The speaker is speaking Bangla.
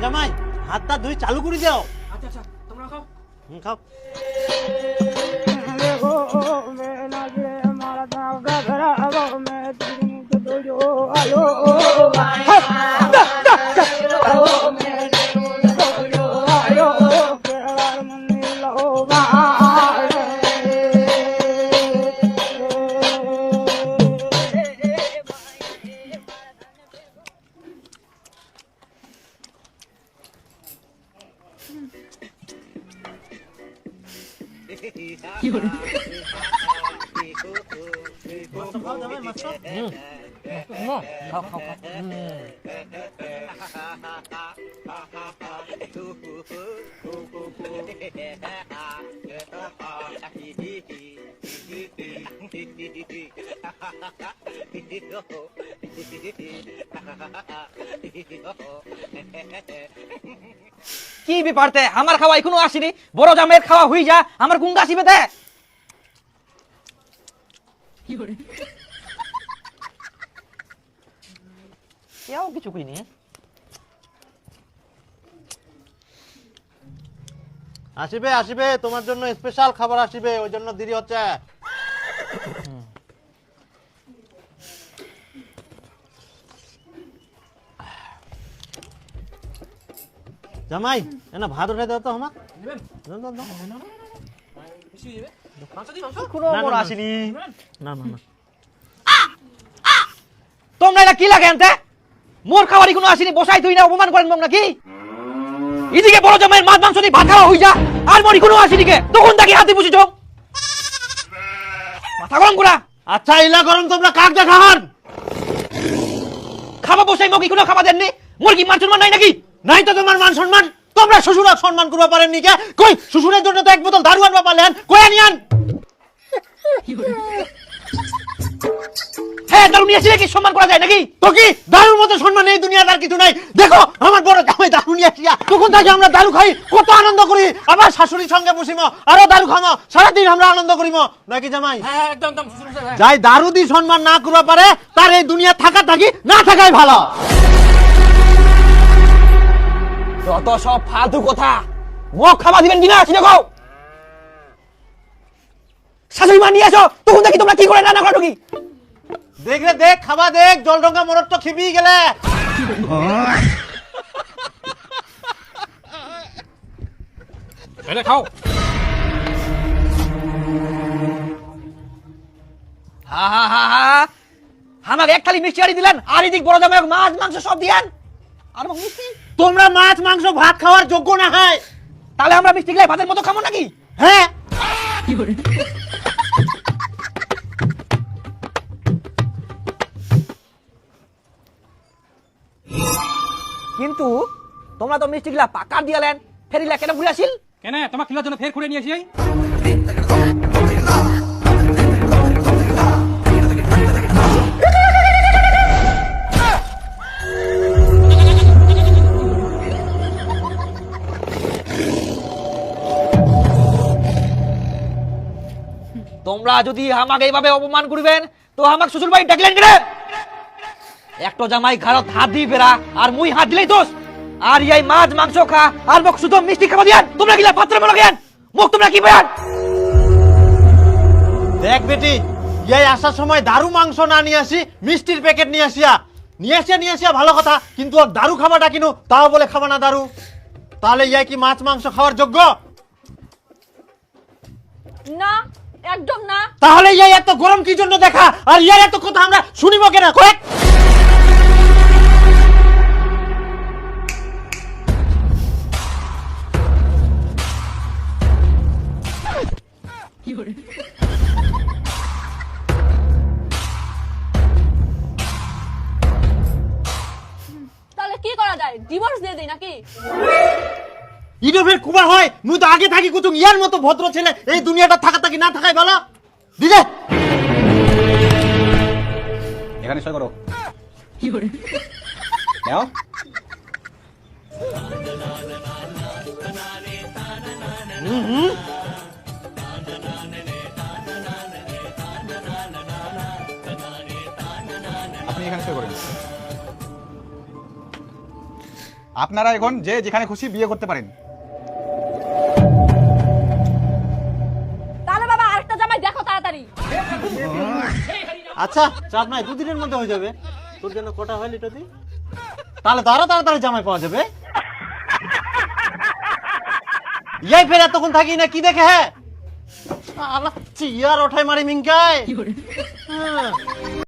জামাই হাতটা ধুই চালু করে দাও। আচ্ছা আচ্ছা তোমরা খাও। খাও। কি ব্যাপারতে আমার খাওয়া এখনো আসেনি, বড় জামের খাওয়া হই যা, আমার গুঙ্গা আসিবে তে কেউ কিছু কইনি। আসিবে আসিবে, তোমার জন্য স্পেশাল খাবার আসিবে, ওই জন্য দেরি হচ্ছে। জামাই না ভাত উঠে দাও তো আমার। আসেনি না না না, তোমরা এটা কি লাগে আনতে? মোর খাবার এখনো আসেনি, বসাই তুই না অপমান করেন নাকি? এদিকে বড় জামাইয়ের মাছ মাংস দিয়ে ভাত খাওয়া হই যা, আর মোর এখনো আসেনি কে? তখন তাকে হাতে বসেছ মাথা গরম করা। আচ্ছা ইলা গরম তোমরা কাক দেখান খাবার বসাই মোক এখনো খাবার দেননি, মোর কি মান সম্মান নাই নাকি? নাই তো তোমার মান সম্মান? তোমরা শ্বশুরা সম্মান করবা পারেননি কে? কই শ্বশুরের জন্য তো এক বোতল দারু আনবা পারলেন, কই আনিয়ান? হ্যাঁ দারু নিয়ে আসলে কি সম্মান করা যায় নাকি? তো কি দারুর মতো সম্মান এই দুনিয়াতে আর কিছু নাই? দেখো আমার বড় জামাই দারু নিয়ে আসিয়া, তখন থেকে আমরা দারু খাই, কত আনন্দ করি। আবার শাশুড়ির সঙ্গে বসিম, আরো দারু খামো, সারাদিন আমরা আনন্দ করিম নাকি জামাই? হ্যাঁ একদম একদম। যাই দারু দি সম্মান না করবা পারে, তার এই দুনিয়া থাকা থাকি না থাকাই ভালো। যত সব ফালতু কথা, মোক খাবার দিবেন কিনা আসি দেখো। শাশুড়ি মা নিয়ে আসো, তখন দেখি তোমরা কি করে রান্না করো কি? দেখ রে দেখ, খাবা দেখ, জল ঢঙ্গা মরদ তো খিবি গেলে। খাও। হা হা হা হা, আমাকে এক থালি মিষ্টি আড়ি দিলেন, আর এদিক বড় জামাই মাছ মাংস সব দিয়েন, আর মোক মিষ্টি। তোমরা মাছ মাংস ভাত খাওয়ার যোগ্য না হয়, তাহলে আমরা মিষ্টি গিলাই ভাতের মতো খাবো নাকি? হ্যাঁ কিন্তু তোমরা তো মিষ্টি গিলা পাকার দিয়ালেন, ফেরিলা কেন ঘুরে আসিল? কেন তোমার খিলার জন্য ফের খুঁড়ে নিয়ে আসি। তোমরা যদি আমাকে এইভাবে অপমান করবেন তো আমাকে শ্বশুর বাড়ি ডাকলেন কেন? একটা জামাই ঘরত হাত দিয়ে বেড়া, আর মুই হাত দিলেই দোষ। আর এই মাছ মাংস খা, আর মোক শুধু মিষ্টি খাওয়া দিয়ান, তোমরা গিলা পাত্র মনে গেন মোক তোমরা কি বেয়ান? দেখ বেটি, এই আসার সময় দারু মাংস না নিয়ে আসি, মিষ্টির প্যাকেট নিয়ে আসিয়া ভালো কথা, কিন্তু ওর দারু খাবাটা কিনু, তাও বলে খাবা না দারু। তাহলে ইয়াই কি মাছ মাংস খাওয়ার যোগ্য? না একদম না। তাহলে ইয়াই এত গরম কি জন্য দেখা, আর ইয়ার এত কথা আমরা শুনিব কেন? কয়েক তাহলে কি করা যায়? ডিভোর্স দিয়ে দেই নাকি? ইডোভের কুবা হয়, মুই তো আগে থাকি কুতুম ইয়ার মতো ভদ্র ছেলে এই দুনিয়াটা থাকা থাকি না থাকাই ভালো। দিদে এখানে সই করো। নাও। এখানে সই করেন। আপনারা এখন যে যেখানে খুশি বিয়ে করতে পারেন। তাহলে বাবা আরেকটা জামাই দেখো তাড়াতাড়ি। আচ্ছা চাপ নাই, 2 দিনের মধ্যে হয়ে যাবে। তোর জন্য কটা হয় লিটো দি? তাহলে তো আরো তাড়াতাড়ি জামাই পাওয়া যাবে। ইয়াই ফের এতক্ষণ থাকি না কি দেখে? হ্যাঁ চেয়ার ওঠাই মারি মিঙ্কায়। হ্যাঁ